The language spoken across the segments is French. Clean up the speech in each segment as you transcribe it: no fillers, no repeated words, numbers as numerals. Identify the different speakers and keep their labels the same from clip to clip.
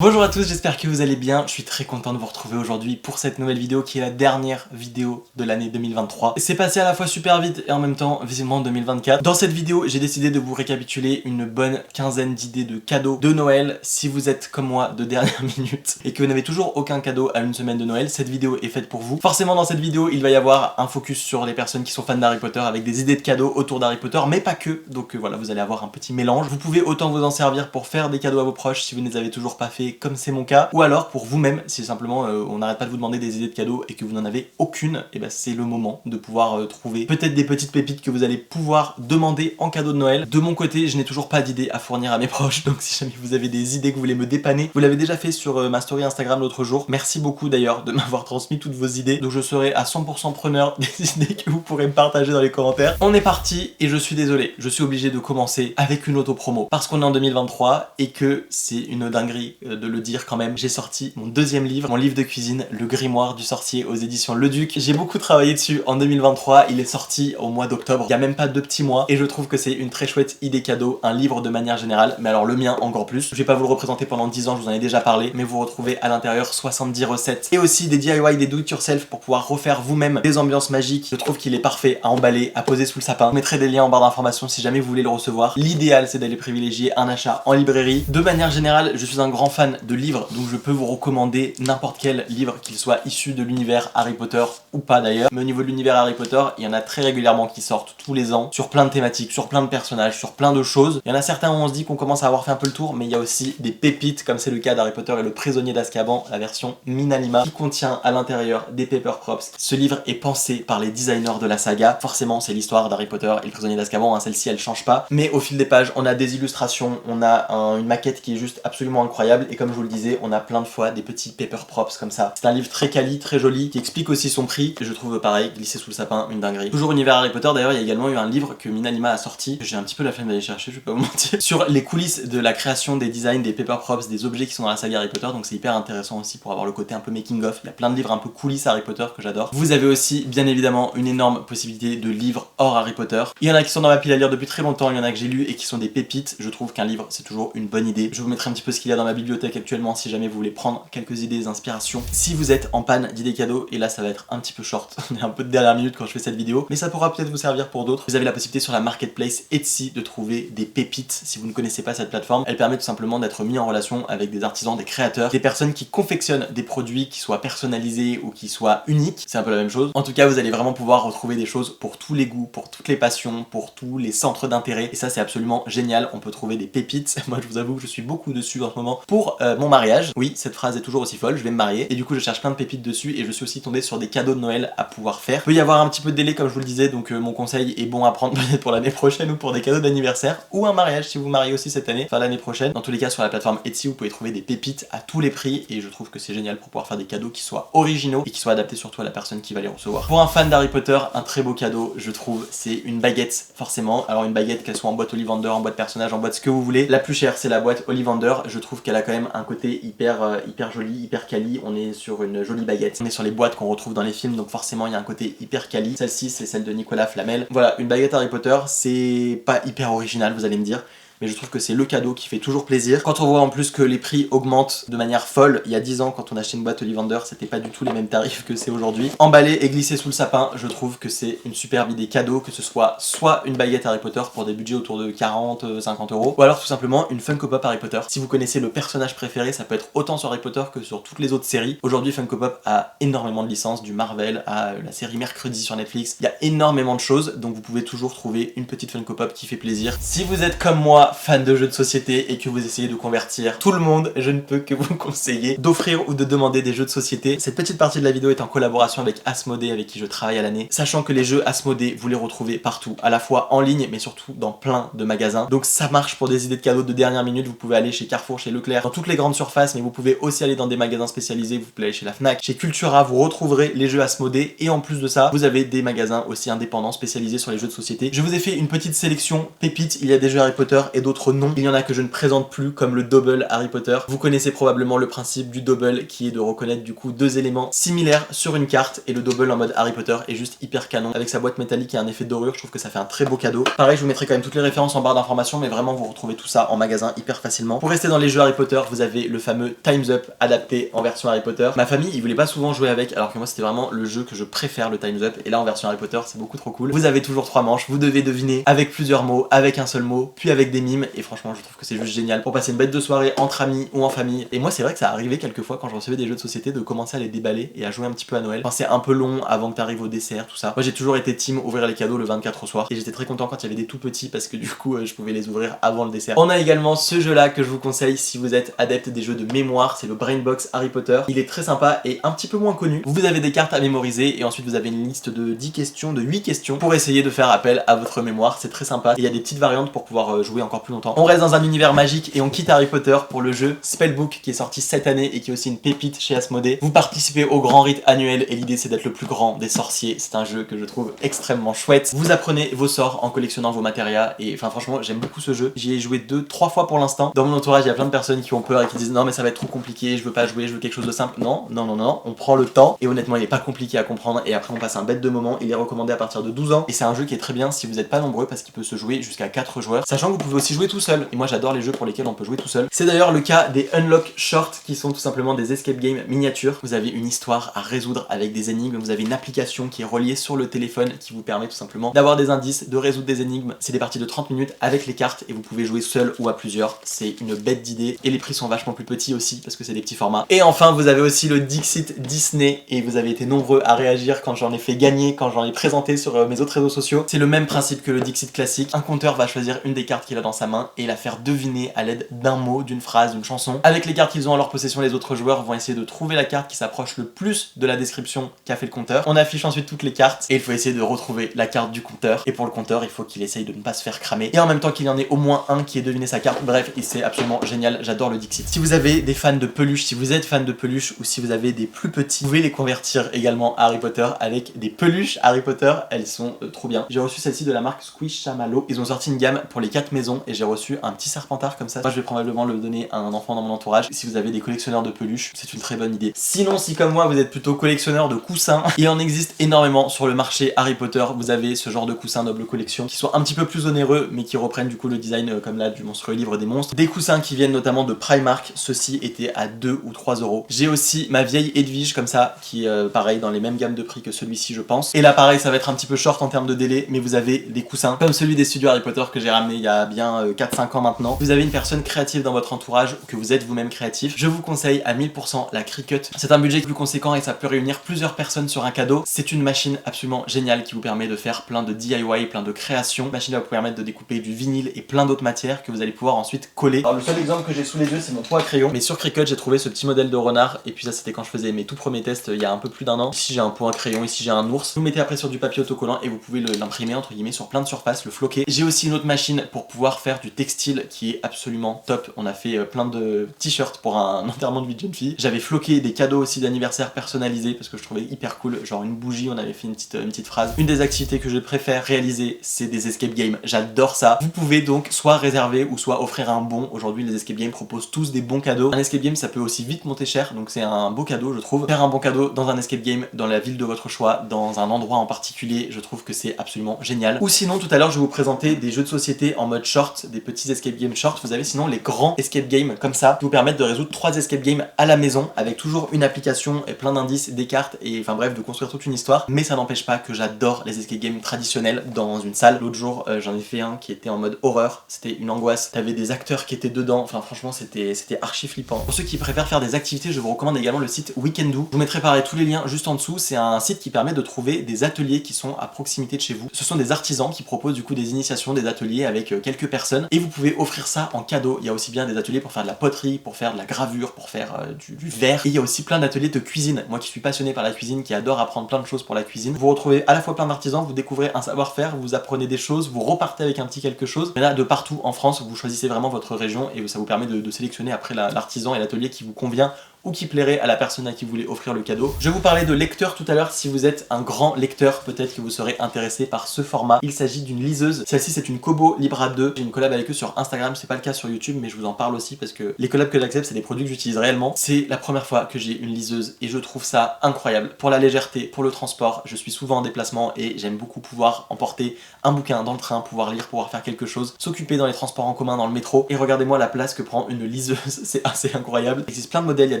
Speaker 1: Bonjour à tous, j'espère que vous allez bien. Je suis très content de vous retrouver aujourd'hui pour cette nouvelle vidéo qui est la dernière vidéo de l'année 2023. C'est passé à la fois super vite et en même temps visiblement 2024. Dans cette vidéo, j'ai décidé de vous récapituler une bonne quinzaine d'idées de cadeaux de Noël. Si vous êtes comme moi de dernière minute et que vous n'avez toujours aucun cadeau à une semaine de Noël, cette vidéo est faite pour vous. Forcément dans cette vidéo, il va y avoir un focus sur les personnes qui sont fans d'Harry Potter avec des idées de cadeaux autour d'Harry Potter, mais pas que. Donc voilà, vous allez avoir un petit mélange. Vous pouvez autant vous en servir pour faire des cadeaux à vos proches si vous ne les avez toujours pas fait comme c'est mon cas, ou alors pour vous-même, si simplement on n'arrête pas de vous demander des idées de cadeaux et que vous n'en avez aucune, et ben c'est le moment de pouvoir trouver peut-être des petites pépites que vous allez pouvoir demander en cadeau de Noël. De mon côté, je n'ai toujours pas d'idées à fournir à mes proches, donc si jamais vous avez des idées que vous voulez me dépanner, vous l'avez déjà fait sur ma story Instagram l'autre jour. Merci beaucoup d'ailleurs de m'avoir transmis toutes vos idées, donc je serai à 100% preneur des idées que vous pourrez me partager dans les commentaires. On est parti et je suis désolé, je suis obligé de commencer avec une auto-promo parce qu'on est en 2023 et que c'est une dinguerie de le dire quand même. J'ai sorti mon deuxième livre, mon livre de cuisine, Le Grimoire du Sorcier aux éditions Le Duc. J'ai beaucoup travaillé dessus en 2023, il est sorti au mois d'octobre, il y a même pas 2 petits mois et je trouve que c'est une très chouette idée cadeau, un livre de manière générale, mais alors le mien encore plus. Je vais pas vous le représenter pendant 10 ans, je vous en ai déjà parlé, mais vous retrouvez à l'intérieur 70 recettes et aussi des DIY, des do it yourself pour pouvoir refaire vous-même des ambiances magiques. Je trouve qu'il est parfait à emballer, à poser sous le sapin. Je mettrai des liens en barre d'informations si jamais vous voulez le recevoir. L'idéal c'est d'aller privilégier un achat en librairie. De manière générale, je suis un grand fan de livres, donc je peux vous recommander n'importe quel livre, qu'il soit issu de l'univers Harry Potter ou pas d'ailleurs. Mais au niveau de l'univers Harry Potter, il y en a très régulièrement qui sortent tous les ans, sur plein de thématiques, sur plein de personnages, sur plein de choses. Il y en a certains où on se dit qu'on commence à avoir fait un peu le tour, mais il y a aussi des pépites, comme c'est le cas d'Harry Potter et le prisonnier d'Azkaban, la version Minalima, qui contient à l'intérieur des paper props. Ce livre est pensé par les designers de la saga. Forcément, c'est l'histoire d'Harry Potter et le prisonnier d'Azkaban, hein, celle-ci elle change pas. Mais au fil des pages, on a des illustrations, on a une maquette qui est juste absolument incroyable, et comme je vous le disais, on a plein de fois des petits paper props comme ça. C'est un livre très quali, très joli, qui explique aussi son prix, et je trouve pareil, glissé sous le sapin, une dinguerie. Toujours univers Harry Potter, d'ailleurs, il y a également eu un livre que Minalima a sorti, j'ai un petit peu la flemme d'aller chercher, je vais pas vous mentir, sur les coulisses de la création des designs, des paper props, des objets qui sont dans la saga Harry Potter, donc c'est hyper intéressant aussi pour avoir le côté un peu making of. Il y a plein de livres un peu coulisses Harry Potter que j'adore. Vous avez aussi, bien évidemment, une énorme possibilité de livres hors Harry Potter. Il y en a qui sont dans ma pile à lire depuis très longtemps, il y en a que j'ai lu et qui sont des pépites. Je trouve qu'un livre, c'est toujours une bonne idée. Je vous mettrai un petit peu ce qu'il y a dans ma bibliothèque actuellement si jamais vous voulez prendre quelques idées, inspirations. Si vous êtes en panne d'idées cadeaux, et là ça va être un petit peu short, on est un peu de dernière minute quand je fais cette vidéo, mais ça pourra peut-être vous servir pour d'autres. Vous avez la possibilité sur la marketplace Etsy de trouver des pépites. Si vous ne connaissez pas cette plateforme, elle permet tout simplement d'être mis en relation avec des artisans, des créateurs, des personnes qui confectionnent des produits qui soient personnalisés ou qui soient uniques. C'est un peu la même chose. En tout cas, vous allez vraiment pouvoir retrouver des choses pour tous les goûts, pour toutes les passions, pour tous les centres d'intérêt, et ça c'est absolument génial. On peut trouver des pépites. Moi je vous avoue que je suis beaucoup dessus en ce moment pour mon mariage. Oui, cette phrase est toujours aussi folle, je vais me marier et du coup je cherche plein de pépites dessus, et je suis aussi tombé sur des cadeaux de Noël à pouvoir faire. Il peut y avoir un petit peu de délai comme je vous le disais, donc mon conseil est bon à prendre peut-être pour l'année prochaine ou pour des cadeaux d'anniversaire ou un mariage si vous mariez aussi cette année, enfin l'année prochaine. Dans tous les cas, sur la plateforme Etsy vous pouvez trouver des pépites à tous les prix, et je trouve que c'est génial pour pouvoir faire des cadeaux qui soient originaux et qui soient adaptés surtout à la personne qui va les recevoir. Pour un fan d'Harry Potter, un très beau cadeau je trouve, c'est une baguette forcément. Alors une baguette, qu'elle soit en boîte Ollivander, en boîte personnage, en boîte ce que vous voulez. La plus chère c'est la boîte Ollivander, je trouve qu'elle a quand même un côté hyper joli, hyper quali. On est sur une jolie baguette, on est sur les boîtes qu'on retrouve dans les films, donc forcément il y a un côté hyper quali. Celle-ci c'est celle de Nicolas Flamel. Voilà, une baguette Harry Potter, c'est pas hyper original vous allez me dire, mais je trouve que c'est le cadeau qui fait toujours plaisir. Quand on voit en plus que les prix augmentent de manière folle, il y a 10 ans quand on achetait une boîte Ollivander, c'était pas du tout les mêmes tarifs que c'est aujourd'hui. Emballé et glissé sous le sapin, je trouve que c'est une superbe idée cadeau, que ce soit une baguette Harry Potter pour des budgets autour de 40-50 euros, ou alors tout simplement une Funko Pop Harry Potter. Si vous connaissez le personnage préféré, ça peut être autant sur Harry Potter que sur toutes les autres séries. Aujourd'hui Funko Pop a énormément de licences, du Marvel à la série Mercredi sur Netflix, il y a énormément de choses, donc vous pouvez toujours trouver une petite Funko Pop qui fait plaisir. Si vous êtes comme moi fan de jeux de société et que vous essayez de convertir tout le monde, je ne peux que vous conseiller d'offrir ou de demander des jeux de société. Cette petite partie de la vidéo est en collaboration avec Asmodée, avec qui je travaille à l'année, sachant que les jeux Asmodée vous les retrouvez partout, à la fois en ligne mais surtout dans plein de magasins. Donc ça marche pour des idées de cadeaux de dernière minute. Vous pouvez aller chez Carrefour, chez Leclerc, dans toutes les grandes surfaces, mais vous pouvez aussi aller dans des magasins spécialisés. Vous pouvez aller chez la Fnac, chez Cultura, vous retrouverez les jeux Asmodée, et en plus de ça vous avez des magasins aussi indépendants spécialisés sur les jeux de société. Je vous ai fait une petite sélection pépites, il y a des jeux Harry Potter et d'autres non. Il y en a que je ne présente plus comme le double Harry Potter. Vous connaissez probablement le principe du double qui est de reconnaître du coup deux éléments similaires sur une carte, et le double en mode Harry Potter est juste hyper canon avec sa boîte métallique et un effet de dorure. Je trouve que ça fait un très beau cadeau. Pareil, je vous mettrai quand même toutes les références en barre d'informations, mais vraiment vous retrouvez tout ça en magasin hyper facilement. Pour rester dans les jeux Harry Potter, vous avez le fameux Time's Up adapté en version Harry Potter. Ma famille, ils voulaient pas souvent jouer avec, alors que moi c'était vraiment le jeu que je préfère, le Time's Up, et là en version Harry Potter c'est beaucoup trop cool. Vous avez toujours 3 manches, vous devez deviner avec plusieurs mots, avec un seul mot, puis avec des mimes, et franchement je trouve que c'est juste génial pour passer une bête de soirée entre amis ou en famille. Et moi c'est vrai que ça arrivait quelquefois quand je recevais des jeux de société de commencer à les déballer et à jouer un petit peu à Noël. Enfin, c'est un peu long avant que t'arrives au dessert, tout ça. Moi j'ai toujours été team ouvrir les cadeaux le 24 au soir, et j'étais très content quand il y avait des tout petits parce que du coup je pouvais les ouvrir avant le dessert. On a également ce jeu là que je vous conseille si vous êtes adepte des jeux de mémoire, c'est le Brainbox Harry Potter. Il est très sympa et un petit peu moins connu. Vous avez des cartes à mémoriser et ensuite vous avez une liste de 10 questions, de 8 questions pour essayer de faire appel à votre mémoire. C'est très sympa et il y a des petites variantes pour pouvoir jouer encore plus longtemps. On reste dans un univers magique et on quitte Harry Potter pour le jeu Spellbook qui est sorti cette année et qui est aussi une pépite chez Asmodée. Vous participez au grand rite annuel et l'idée c'est d'être le plus grand des sorciers. C'est un jeu que je trouve extrêmement chouette. Vous apprenez vos sorts en collectionnant vos matérias et enfin franchement j'aime beaucoup ce jeu. J'y ai joué 2-3 fois pour l'instant. Dans mon entourage il y a plein de personnes qui ont peur et qui disent non mais ça va être trop compliqué, je veux pas jouer, je veux quelque chose de simple. Non, non, non, non, on prend le temps et honnêtement il est pas compliqué à comprendre et après on passe un bête de moment. Il est recommandé à partir de 12 ans et c'est un jeu qui est très bien si vous n'êtes pas nombreux parce qu'il peut se jouer jusqu'à 4 joueurs, sachant que vous pouvez aussi jouer tout seul et moi j'adore les jeux pour lesquels on peut jouer tout seul. C'est d'ailleurs le cas des Unlock Short qui sont tout simplement des escape games miniatures. Vous avez une histoire à résoudre avec des énigmes, vous avez une application qui est reliée sur le téléphone qui vous permet tout simplement d'avoir des indices, de résoudre des énigmes. C'est des parties de 30 minutes avec les cartes et vous pouvez jouer seul ou à plusieurs. C'est une bête d'idée et les prix sont vachement plus petits aussi parce que c'est des petits formats. Et enfin vous avez aussi le Dixit Disney et vous avez été nombreux à réagir quand j'en ai fait gagner, quand j'en ai présenté sur mes autres réseaux sociaux. C'est le même principe que le Dixit classique. Un compteur va choisir une des cartes qu'il a dans sa main et la faire deviner à l'aide d'un mot, d'une phrase, d'une chanson. Avec les cartes qu'ils ont en leur possession, les autres joueurs vont essayer de trouver la carte qui s'approche le plus de la description qu'a fait le compteur. On affiche ensuite toutes les cartes et il faut essayer de retrouver la carte du compteur. Et pour le compteur, il faut qu'il essaye de ne pas se faire cramer. Et en même temps qu'il y en ait au moins un qui ait deviné sa carte. Bref, c'est absolument génial, j'adore le Dixit. Si vous avez des fans de peluches, si vous êtes fan de peluches ou si vous avez des plus petits, vous pouvez les convertir également à Harry Potter avec des peluches Harry Potter. Elles sont trop bien. J'ai reçu celle-ci de la marque Squishamalo. Ils ont sorti une gamme pour les 4 maisons et j'ai reçu un petit serpentard comme ça. Moi, je vais probablement le donner à un enfant dans mon entourage. Si vous avez des collectionneurs de peluches, c'est une très bonne idée. Sinon, si comme moi, vous êtes plutôt collectionneur de coussins, il en existe énormément sur le marché Harry Potter. Vous avez ce genre de coussins noble collection qui sont un petit peu plus onéreux mais qui reprennent du coup le design comme là du monstrueux livre des monstres. Des coussins qui viennent notamment de Primark, ceux-ci étaient à 2 ou 3 euros. J'ai aussi ma vieille Edwige comme ça qui pareil dans les mêmes gammes de prix que celui-ci je pense. Et là pareil ça va être un petit peu short en termes de délai mais vous avez des coussins comme celui des studios Harry Potter que j'ai ramené il y a bien 4-5 ans maintenant. Vous avez une personne créative dans votre entourage ou que vous êtes vous-même créatif. Je vous conseille à 1000% la Cricut. C'est un budget plus conséquent et ça peut réunir plusieurs personnes sur un cadeau. C'est une machine absolument géniale qui vous permet de faire plein de DIY, plein de créations. La machine va vous permettre de découper du vinyle et plein d'autres matières que vous allez pouvoir ensuite coller. Alors le seul exemple que j'ai sous les yeux c'est mon pot à crayon, mais sur Cricut j'ai trouvé ce petit modèle de renard et puis ça c'était quand je faisais mes tout premiers tests il y a un peu plus d'1 an. Ici j'ai un pot à crayon, ici j'ai un ours. Vous mettez après sur du papier autocollant et vous pouvez l'imprimer entre guillemets sur plein de surfaces, le floquer. J'ai aussi une autre machine pour pouvoir faire du textile qui est absolument top. On a fait plein de t-shirts pour un enterrement de vie de jeune fille. J'avais floqué des cadeaux aussi d'anniversaire personnalisés parce que je trouvais hyper cool, genre une bougie, on avait fait une petite phrase. Une des activités que je préfère réaliser c'est des escape games, j'adore ça. Vous pouvez donc soit réserver ou soit offrir un bon. Aujourd'hui les escape games proposent tous des bons cadeaux. Un escape game ça peut aussi vite monter cher donc c'est un beau cadeau je trouve. Faire un bon cadeau dans un escape game, dans la ville de votre choix, dans un endroit en particulier, je trouve que c'est absolument génial. Ou sinon tout à l'heure je vais vous présenter des jeux de société en mode short, des petits escape games short. Vous avez sinon les grands escape games comme ça qui vous permettent de résoudre 3 escape games à la maison avec toujours une application et plein d'indices, des cartes et enfin bref de construire toute une histoire. Mais ça n'empêche pas que j'adore les escape games traditionnels dans une salle. L'autre jour j'en ai fait un qui était en mode horreur, c'était une angoisse, t'avais des acteurs qui étaient dedans, enfin franchement c'était archi flippant. Pour ceux qui préfèrent faire des activités, je vous recommande également le site Weekendoo. Je vous mettrai pareil tous les liens juste en dessous. C'est un site qui permet de trouver des ateliers qui sont à proximité de chez vous. Ce sont des artisans qui proposent du coup des initiations, des ateliers avec quelques personnes et vous pouvez offrir ça en cadeau. Il y a aussi bien des ateliers pour faire de la poterie, pour faire de la gravure, pour faire du verre et il y a aussi plein d'ateliers de cuisine. Moi qui suis passionné par la cuisine, qui adore apprendre plein de choses pour la cuisine, vous retrouvez à la fois plein d'artisans, vous découvrez un savoir-faire, vous apprenez des choses, vous repartez avec un petit quelque chose. Mais là de partout en France, vous choisissez vraiment votre région et ça vous permet de sélectionner après l'artisan et l'atelier qui vous convient ou qui plairait à la personne à qui vous voulez offrir le cadeau. Je vous parlais de lecteur tout à l'heure. Si vous êtes un grand lecteur, peut-être que vous serez intéressé par ce format. Il s'agit d'une liseuse. Celle-ci, c'est une Kobo Libra 2. J'ai une collab avec eux sur Instagram, c'est pas le cas sur YouTube, mais je vous en parle aussi parce que les collabs que j'accepte, c'est des produits que j'utilise réellement. C'est la première fois que j'ai une liseuse et je trouve ça incroyable. Pour la légèreté, pour le transport, je suis souvent en déplacement et j'aime beaucoup pouvoir emporter un bouquin dans le train, pouvoir lire, pouvoir faire quelque chose, s'occuper dans les transports en commun, dans le métro. Et regardez-moi la place que prend une liseuse, c'est assez incroyable. Il existe plein de modèles, il y a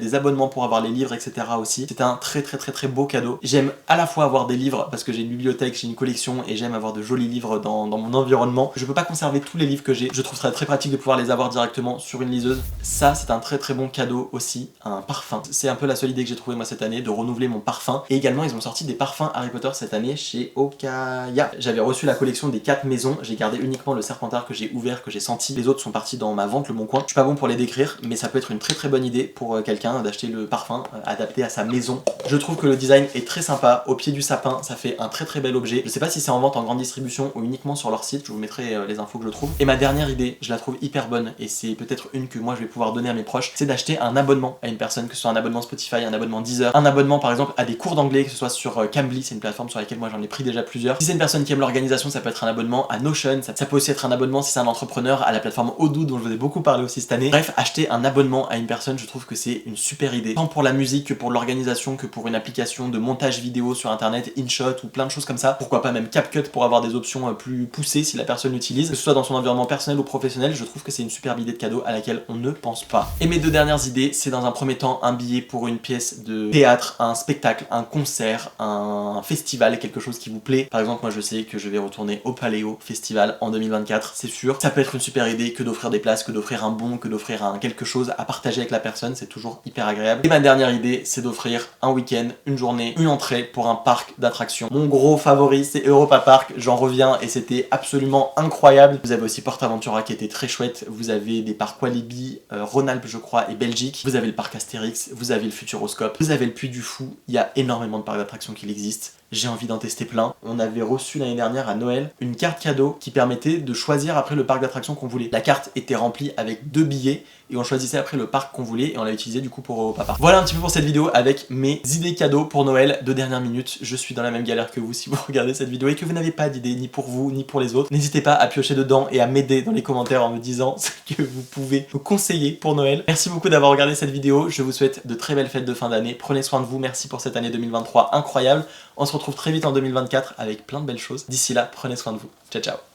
Speaker 1: des abonnements pour avoir les livres, etc. aussi. C'est un très beau cadeau. J'aime à la fois avoir des livres parce que j'ai une bibliothèque, j'ai une collection et j'aime avoir de jolis livres dans mon environnement. Je peux pas conserver tous les livres que j'ai. Je trouve ça très pratique de pouvoir les avoir directement sur une liseuse. Ça, c'est un très bon cadeau aussi. Un parfum. C'est un peu la seule idée que j'ai trouvée moi cette année, de renouveler mon parfum. Et également, ils ont sorti des parfums Harry Potter cette année chez Okaya. J'avais reçu la collection des 4 maisons. J'ai gardé uniquement le Serpentard que j'ai ouvert, que j'ai senti. Les autres sont partis dans ma vente Le Bon Coin. Je suis pas bon pour les décrire, mais ça peut être une très bonne idée pour quelqu'un d'acheter le parfum adapté à sa maison. Je trouve que le design est très sympa. Au pied du sapin, ça fait un très bel objet. Je sais pas si c'est en vente en grande distribution ou uniquement sur leur site. Je vous mettrai les infos que je trouve. Et ma dernière idée, je la trouve hyper bonne et c'est peut-être une que moi je vais pouvoir donner à mes proches, c'est d'acheter un abonnement à une personne, que ce soit un abonnement Spotify, un abonnement Deezer, un abonnement par exemple à des cours d'anglais, que ce soit sur Cambly, c'est une plateforme sur laquelle moi j'en ai pris déjà plusieurs. Si c'est une personne qui aime l'organisation, ça peut être un abonnement à Notion, ça peut aussi être un abonnement si c'est un entrepreneur à la plateforme Odoo dont je vous ai beaucoup parlé aussi cette année. Bref, acheter un abonnement à une personne, je trouve que c'est une super idée. Tant pour la musique que pour l'organisation, que pour une application de montage vidéo sur internet, InShot ou plein de choses comme ça. Pourquoi pas même CapCut pour avoir des options plus poussées si la personne l'utilise. Que ce soit dans son environnement personnel ou professionnel, je trouve que c'est une superbe idée de cadeau à laquelle on ne pense pas. Et mes deux dernières idées, c'est dans un premier temps un billet pour une pièce de théâtre, un spectacle, un concert, un festival, quelque chose qui vous plaît. Par exemple, moi je sais que je vais retourner au Paléo Festival en 2024, c'est sûr. Ça peut être une super idée que d'offrir des places, que d'offrir un bon, que d'offrir quelque chose à partager avec la personne, c'est toujours hyper agréable. Et ma dernière idée, c'est d'offrir un week-end, une journée, une entrée pour un parc d'attractions. Mon gros favori, c'est Europa Park, j'en reviens et c'était absolument incroyable. Vous avez aussi PortAventura qui était très chouette, vous avez des parcs Walibi, Rhône-Alpes je crois et Belgique, vous avez le parc Astérix, vous avez le Futuroscope, vous avez le Puy du Fou, il y a énormément de parcs d'attractions qui existent. J'ai envie d'en tester plein. On avait reçu l'année dernière à Noël une carte cadeau qui permettait de choisir après le parc d'attractions qu'on voulait. La carte était remplie avec 2 billets et on choisissait après le parc qu'on voulait et on l'a utilisé du coup pour Europa Park. Voilà un petit peu pour cette vidéo avec mes idées cadeaux pour Noël de dernière minute. Je suis dans la même galère que vous si vous regardez cette vidéo et que vous n'avez pas d'idées ni pour vous ni pour les autres. N'hésitez pas à piocher dedans et à m'aider dans les commentaires en me disant ce que vous pouvez me conseiller pour Noël. Merci beaucoup d'avoir regardé cette vidéo. Je vous souhaite de très belles fêtes de fin d'année. Prenez soin de vous. Merci pour cette année 2023 incroyable. On se retrouve très vite en 2024 avec plein de belles choses. D'ici là, prenez soin de vous. Ciao ciao.